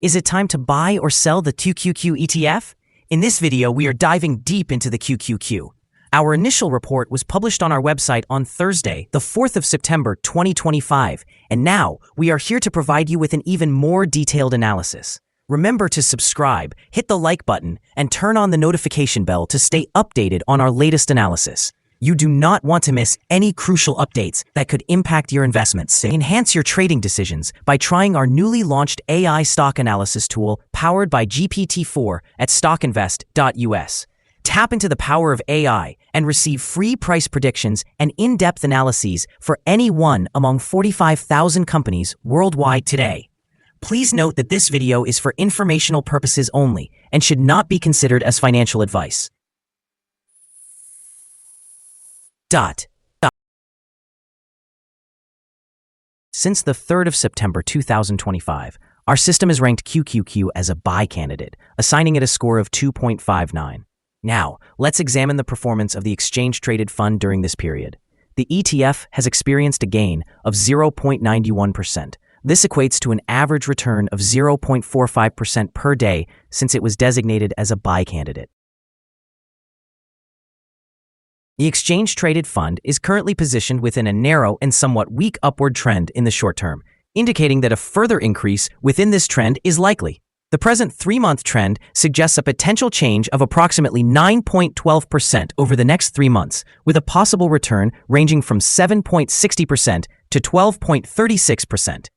Is it time to buy or sell the QQQ ETF? In this video, we are diving deep into the QQQ. Our initial report was published on our website on Thursday, the 4th of September, 2025, and now we are here to provide you with an even more detailed analysis. Remember to subscribe, hit the like button, and turn on the notification bell to stay updated on our latest analysis. You do not want to miss any crucial updates that could impact your investments. Enhance your trading decisions by trying our newly launched AI stock analysis tool powered by GPT-4 at StockInvest.us. Tap into the power of AI and receive free price predictions and in-depth analyses for any one among 45,000 companies worldwide today. Please note that this video is for informational purposes only and should not be considered as financial advice. Since the 3rd of September 2025, our system has ranked QQQ as a buy candidate, assigning it a score of 2.59. Now, let's examine the performance of the exchange-traded fund during this period. The ETF has experienced a gain of 0.91%. This equates to an average return of 0.45% per day since it was designated as a buy candidate. The exchange-traded fund is currently positioned within a narrow and somewhat weak upward trend in the short term, indicating that a further increase within this trend is likely. The present 3-month trend suggests a potential change of approximately 9.12% over the next 3 months, with a possible return ranging from 7.60% to 12.36%.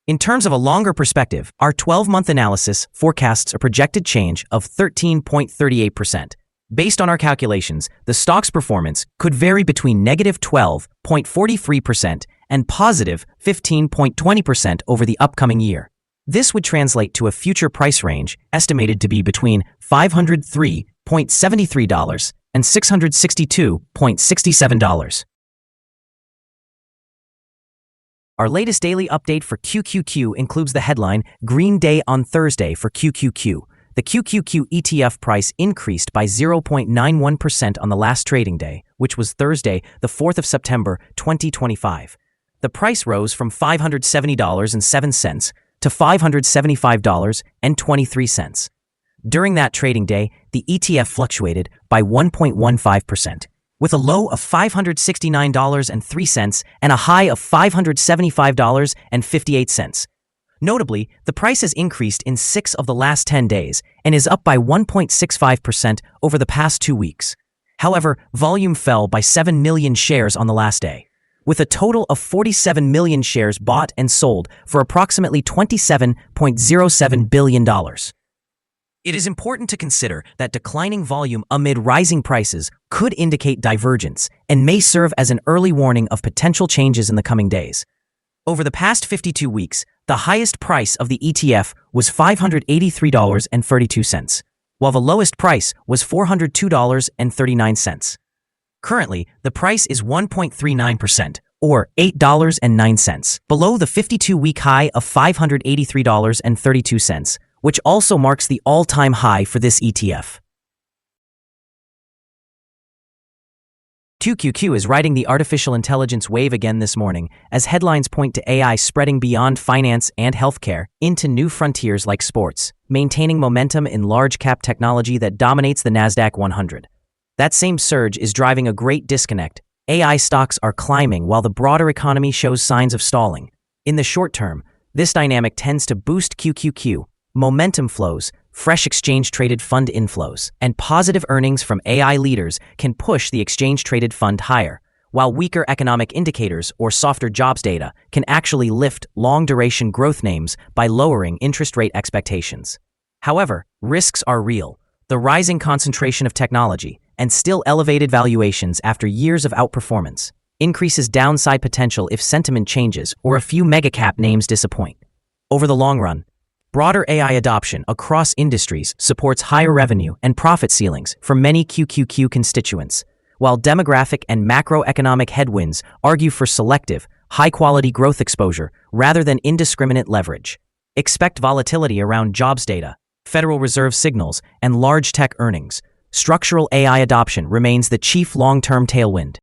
In terms of a longer perspective, our 12-month analysis forecasts a projected change of 13.38%. Based on our calculations, the stock's performance could vary between negative 12.43% and positive 15.20% over the upcoming year. This would translate to a future price range estimated to be between $503.73 and $662.67. Our latest daily update for QQQ includes the headline, Green Day on Thursday for QQQ. The QQQ ETF price increased by 0.91% on the last trading day, which was Thursday, the 4th of September, 2025. The price rose from $570.07 to $575.23. During that trading day, the ETF fluctuated by 1.15%, with a low of $569.03 and a high of $575.58. Notably, the price has increased in 6 of the last 10 days and is up by 1.65% over the past 2 weeks. However, volume fell by 7 million shares on the last day, with a total of 47 million shares bought and sold for approximately $27.07 billion. It is important to consider that declining volume amid rising prices could indicate divergence and may serve as an early warning of potential changes in the coming days. Over the past 52 weeks, the highest price of the ETF was $583.32, while the lowest price was $402.39. Currently, the price is 1.39%, or $8.09, below the 52-week high of $583.32, which also marks the all-time high for this ETF. QQQ is riding the artificial intelligence wave again this morning, as headlines point to AI spreading beyond finance and healthcare into new frontiers like sports, maintaining momentum in large-cap technology that dominates the Nasdaq 100. That same surge is driving a great disconnect. AI stocks are climbing while the broader economy shows signs of stalling. In the short term, this dynamic tends to boost QQQ. Momentum flows, fresh exchange-traded fund inflows, and positive earnings from AI leaders can push the exchange-traded fund higher, while weaker economic indicators or softer jobs data can actually lift long-duration growth names by lowering interest rate expectations. However, risks are real. The rising concentration of technology and still elevated valuations after years of outperformance increases downside potential if sentiment changes or a few mega-cap names disappoint. Over the long run, broader AI adoption across industries supports higher revenue and profit ceilings for many QQQ constituents, while demographic and macroeconomic headwinds argue for selective, high-quality growth exposure rather than indiscriminate leverage. Expect volatility around jobs data, Federal Reserve signals, and large tech earnings. Structural AI adoption remains the chief long-term tailwind.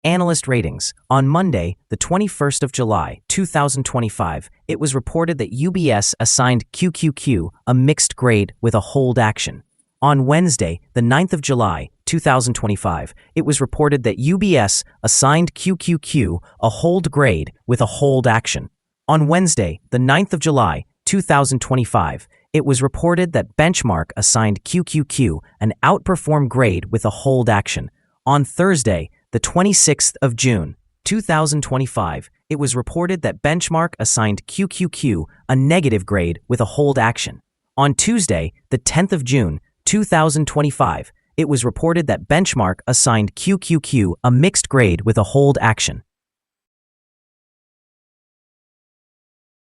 Analyst ratings. On Monday, the 21st of July, 2025, it was reported that UBS assigned QQQ a mixed grade with a hold action. On Wednesday, the 9th of July, 2025, it was reported that UBS assigned QQQ a hold grade with a hold action. On Wednesday, the 9th of July, 2025, it was reported that Benchmark assigned QQQ an outperform grade with a hold action. On Thursday, the 26th of June, 2025, it was reported that Benchmark assigned QQQ a negative grade with a hold action. On Tuesday, the 10th of June, 2025, it was reported that Benchmark assigned QQQ a mixed grade with a hold action.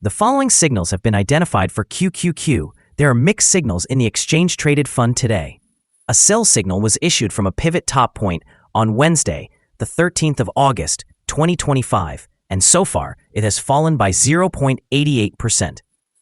The following signals have been identified for QQQ. There are mixed signals in the exchange-traded fund today. A sell signal was issued from a pivot top point on Wednesday, the 13th of August, 2025, and so far it has fallen by 0.88%.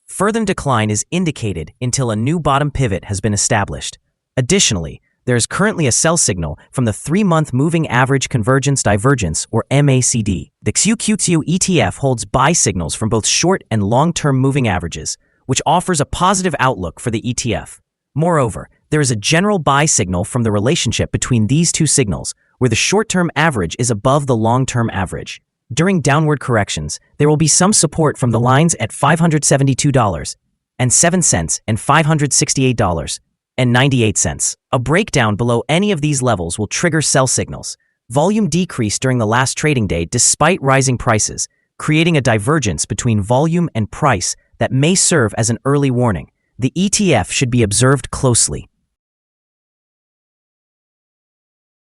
Further decline is indicated until a new bottom pivot has been established. Additionally, there is currently a sell signal from the 3-month moving average convergence divergence, or MACD. The QQQ ETF holds buy signals from both short and long-term moving averages, which offers a positive outlook for the ETF. Moreover, there is a general buy signal from the relationship between these two signals, where the short-term average is above the long-term average. During downward corrections, there will be some support from the lines at $572.07 and $568.98. A breakdown below any of these levels will trigger sell signals. Volume decreased during the last trading day despite rising prices, creating a divergence between volume and price that may serve as an early warning. The ETF should be observed closely.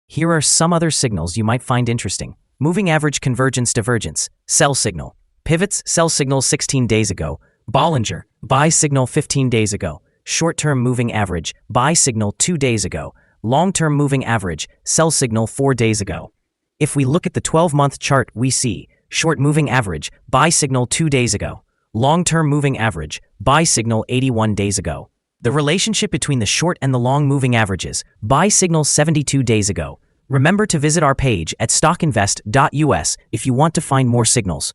Here are some other signals you might find interesting. Moving average convergence divergence, sell signal. Pivots, sell signal 16 days ago. Bollinger, buy signal 15 days ago. Short-term moving average, buy signal 2 days ago. Long-term moving average, sell signal 4 days ago. If we look at the 12-month chart, we see short moving average, buy signal 2 days ago. Long-term moving average, buy signal 81 days ago. The relationship between the short and the long moving averages, buy signal 72 days ago. Remember to visit our page at StockInvest.us if you want to find more signals.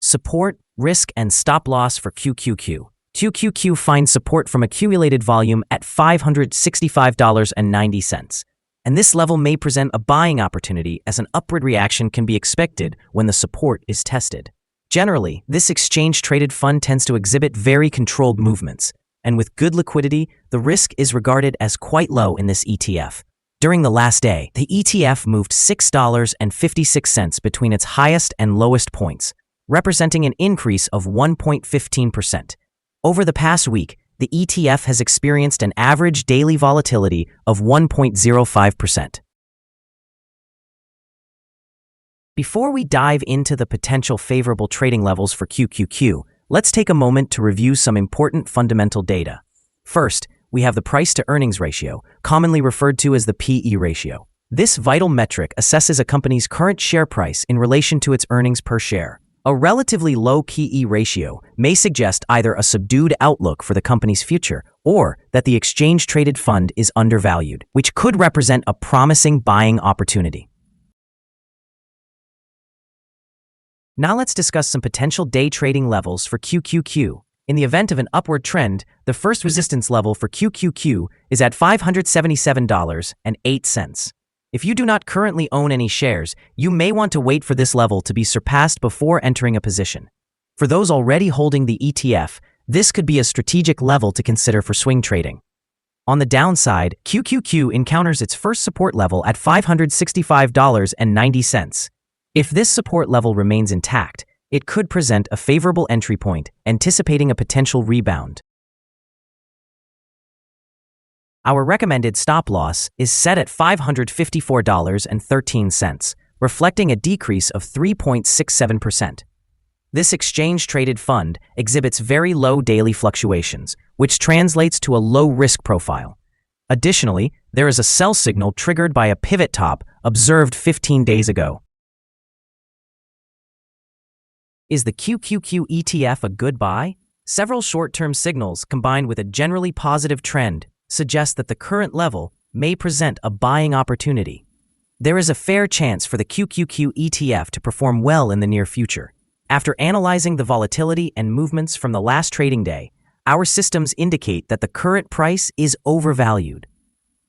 Support, risk, and stop loss for QQQ. QQQ finds support from accumulated volume at $565.90. And this level may present a buying opportunity as an upward reaction can be expected when the support is tested. Generally, this exchange-traded fund tends to exhibit very controlled movements, and with good liquidity, the risk is regarded as quite low in this ETF. During the last day, the ETF moved $6.56 between its highest and lowest points, representing an increase of 1.15%. Over the past week, the ETF has experienced an average daily volatility of 1.05%. Before we dive into the potential favorable trading levels for QQQ, let's take a moment to review some important fundamental data. First, we have the price-to-earnings ratio, commonly referred to as the PE ratio. This vital metric assesses a company's current share price in relation to its earnings per share. A relatively low PE ratio may suggest either a subdued outlook for the company's future or that the exchange-traded fund is undervalued, which could represent a promising buying opportunity. Now let's discuss some potential day trading levels for QQQ. In the event of an upward trend, the first resistance level for QQQ is at $577.08. If you do not currently own any shares, you may want to wait for this level to be surpassed before entering a position. For those already holding the ETF, this could be a strategic level to consider for swing trading. On the downside, QQQ encounters its first support level at $565.90. If this support level remains intact, it could present a favorable entry point, anticipating a potential rebound. Our recommended stop loss is set at $554.13, reflecting a decrease of 3.67%. This exchange-traded fund exhibits very low daily fluctuations, which translates to a low risk profile. Additionally, there is a sell signal triggered by a pivot top observed 15 days ago. Is the QQQ ETF a good buy? Several short-term signals combined with a generally positive trend suggest that the current level may present a buying opportunity. There is a fair chance for the QQQ ETF to perform well in the near future. After analyzing the volatility and movements from the last trading day, our systems indicate that the current price is overvalued.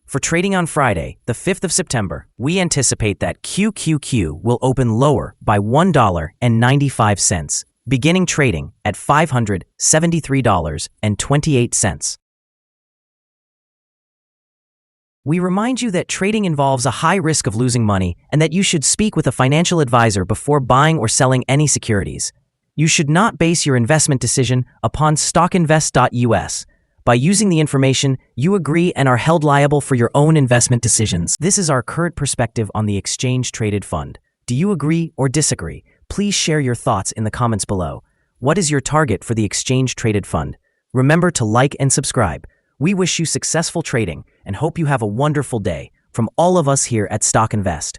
For trading on Friday, the 5th of September, we anticipate that QQQ will open lower by $1.95, beginning trading at $573.28. We remind you that trading involves a high risk of losing money and that you should speak with a financial advisor before buying or selling any securities. You should not base your investment decision upon StockInvest.us. By using the information, you agree and are held liable for your own investment decisions. This is our current perspective on the exchange-traded fund. Do you agree or disagree? Please share your thoughts in the comments below. What is your target for the exchange-traded fund? Remember to like and subscribe. We wish you successful trading and hope you have a wonderful day from all of us here at Stock Invest.